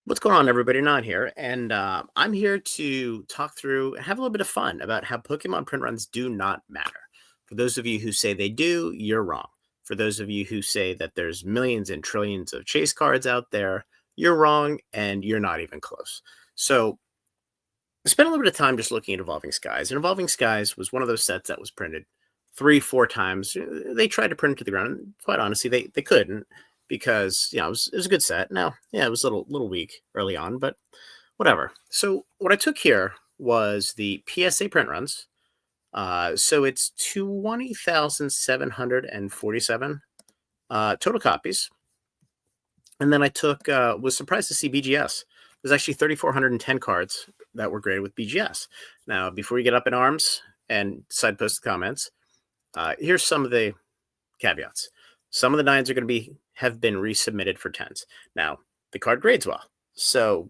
What's going on, everybody? Not here, and I'm here to talk through, have a little bit of fun about how Pokemon print runs do not matter. For those of you who say they do, you're wrong. For those of you who say that there's millions and trillions of chase cards out there, you're wrong, and you're not even close. So, I spent a little bit of time just looking at Evolving Skies, and Evolving Skies was one of those sets that was printed three, four times. They tried to print it to the ground, and quite honestly, they couldn't because it was a good set. Now, yeah, it was a little weak early on, but whatever. So what I took here was the PSA print runs. So it's 20,747 total copies, and then I took was surprised to see BGS. There's actually 3,410 cards that were graded with BGS. Now, before you get up in arms and decide to post the comments, here's some of the caveats. Some of the nines are going to have been resubmitted for tens. Now, the card grades well, so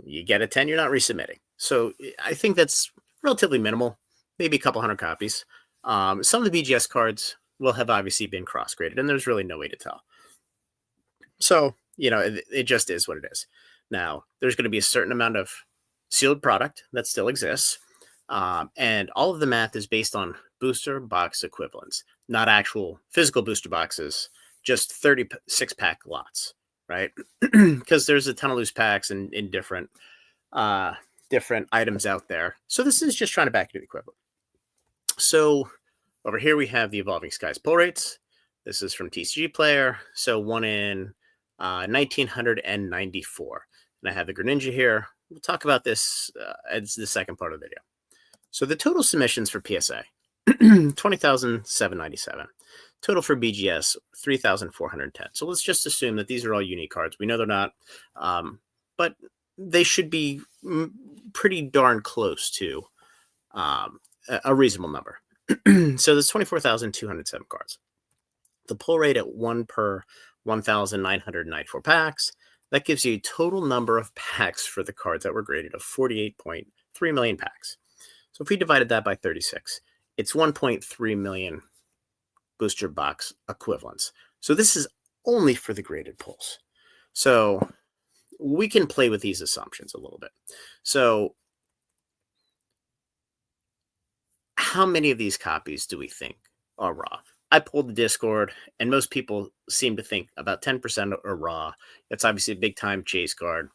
you get a 10, you're not resubmitting. So I think that's relatively minimal, maybe a couple hundred copies. Some of the BGS cards will have obviously been cross graded, and there's really no way to tell. So it just is what it is. Now, there's going to be a certain amount of sealed product that still exists. And all of the math is based on booster box equivalents, not actual physical booster boxes, just 36-pack lots, right? Because there's a ton of loose packs in different items out there. So this is just trying to back into the equivalent. So over here we have the Evolving Skies pull rates. This is from TCG Player. So one in 1994. And I have the Greninja here. We'll talk about this as the second part of the video. So the total submissions for PSA, 20,797. Total for BGS, 3,410. So let's just assume that these are all unique cards. We know they're not, but they should be pretty darn close to a reasonable number. So there's 24,207 cards. The pull rate at 1 per 1,994 packs. That gives you a total number of packs for the cards that were graded of 48.3 million packs. So if we divided that by 36, it's 1.3 million booster box equivalents. So this is only for the graded pulls. So we can play with these assumptions a little bit. So how many of these copies do we think are raw? I pulled the Discord, and most people seem to think about 10% are raw. That's obviously a big-time chase card.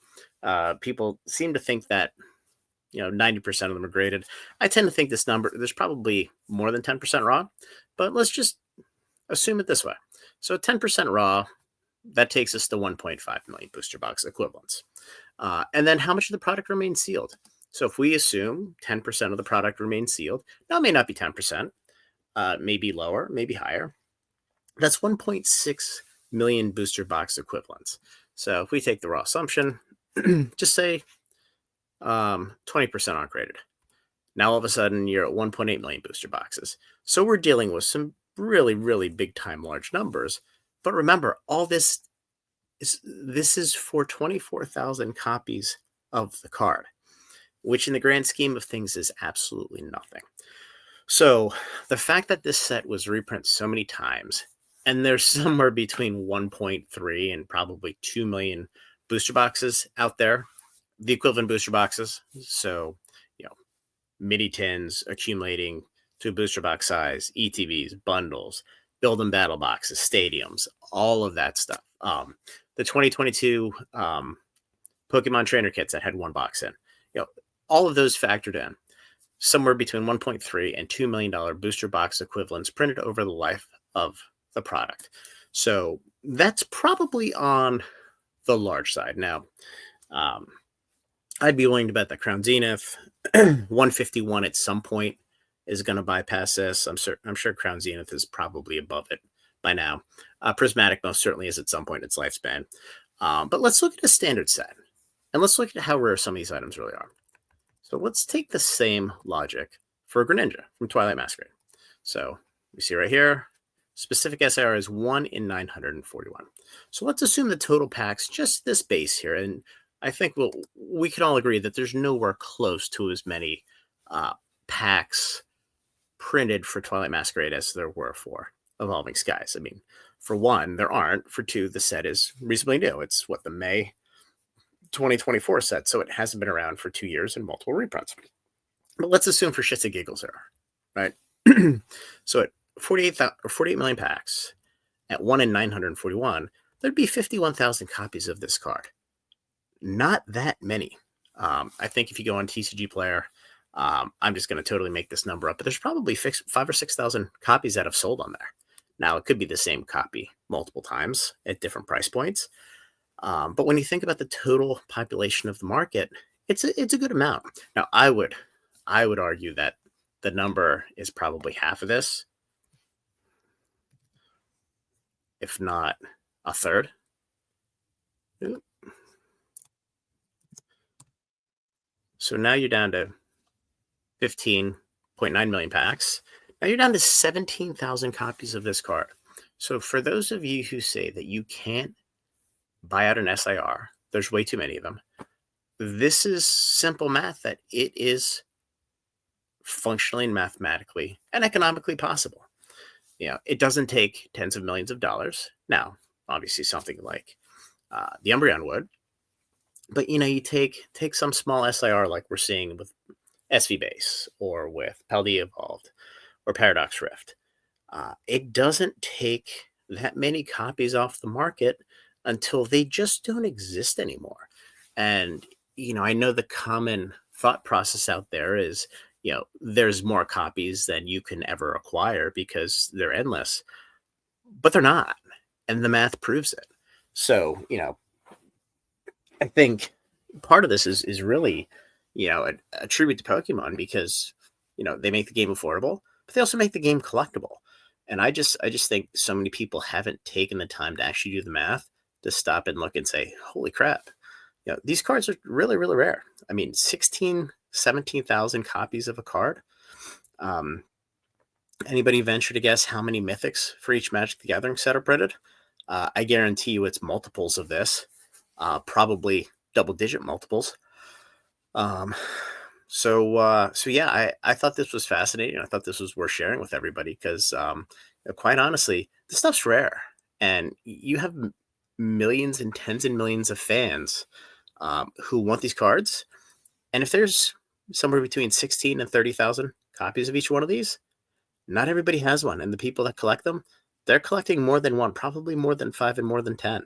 People seem to think that 90% of them are graded. I tend to think this number, there's probably more than 10% raw, but let's just assume it this way. So 10% raw, that takes us to 1.5 million booster box equivalents. And then how much of the product remains sealed? So if we assume 10% of the product remains sealed, now it may not be 10%, maybe lower, maybe higher. That's 1.6 million booster box equivalents. So if we take the raw assumption, just say 20% aren't graded. Now all of a sudden you're at 1.8 million booster boxes. So we're dealing with some really, really big time large numbers. But remember, all this is for 24,000 copies of the card, which in the grand scheme of things is absolutely nothing. So the fact that this set was reprinted so many times, and there's somewhere between 1.3 and probably 2 million booster boxes out there, the equivalent booster boxes. So, mini tins accumulating to a booster box size, ETBs, bundles, build and battle boxes, stadiums, all of that stuff. The 2022 Pokemon trainer kits that had one box in, all of those factored in. Somewhere between 1.3 and $2 million booster box equivalents printed over the life of the product. So that's probably on the large side. Now, I'd be willing to bet that Crown Zenith 151 at some point is going to bypass this. I'm sure Crown Zenith is probably above it by now. Prismatic most certainly is at some point in its lifespan. But let's look at a standard set, and let's look at how rare some of these items really are. So let's take the same logic for Greninja from Twilight Masquerade. So we see right here, specific SIR is 1 in 941. So let's assume the total packs, just this base here, and I think we can all agree that there's nowhere close to as many packs printed for Twilight Masquerade as there were for Evolving Skies. I mean, for one, there aren't. For two, the set is reasonably new. It's the May 2024 set, so it hasn't been around for 2 years and multiple reprints. But let's assume for shits and giggles there are, right? So at 48 million packs, at 1 in 941, there'd be 51,000 copies of this card. Not that many. I think if you go on TCG Player, I'm just going to totally make this number up, but there's probably 5 or 6,000 copies that have sold on there. Now, it could be the same copy multiple times at different price points. But when you think about the total population of the market, it's a good amount. Now, I would argue that the number is probably half of this, if not a third. So now you're down to 15.9 million packs. Now you're down to 17,000 copies of this card. So for those of you who say that you can't buy out an SIR, there's way too many of them. This is simple math that it is functionally and mathematically and economically possible. It doesn't take tens of millions of dollars. Now, obviously something like the Umbreon would, but you take some small SIR like we're seeing with SV Base or with Paldea Evolved or Paradox Rift. It doesn't take that many copies off the market until they just don't exist anymore. And, I know the common thought process out there is, there's more copies than you can ever acquire because they're endless, but they're not. And the math proves it. So, I think part of this is really, a tribute to Pokemon because, they make the game affordable, but they also make the game collectible. And I just think so many people haven't taken the time to actually do the math to stop and look and say, holy crap, these cards are really, really rare. I mean, 17,000 copies of a card. Anybody venture to guess how many mythics for each Magic the Gathering set are printed? I guarantee you it's multiples of this, probably double-digit multiples. So yeah, I thought this was fascinating. I thought this was worth sharing with everybody because, quite honestly, this stuff's rare, and you have millions and tens and millions of fans who want these cards. And if there's somewhere between 16 and 30,000 copies of each one of these, not everybody has one. And the people that collect them, they're collecting more than one, probably more than 5 and more than 10.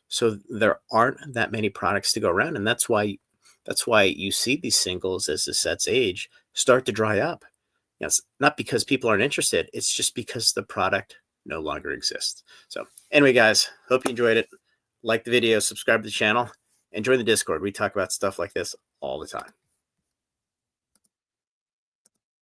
So there aren't that many products to go around. And that's why you see these singles as the sets age start to dry up. It's not because people aren't interested. It's just because the product no longer exists. So anyway, guys, hope you enjoyed it. Like the video, subscribe to the channel, and join the Discord. We talk about stuff like this all the time.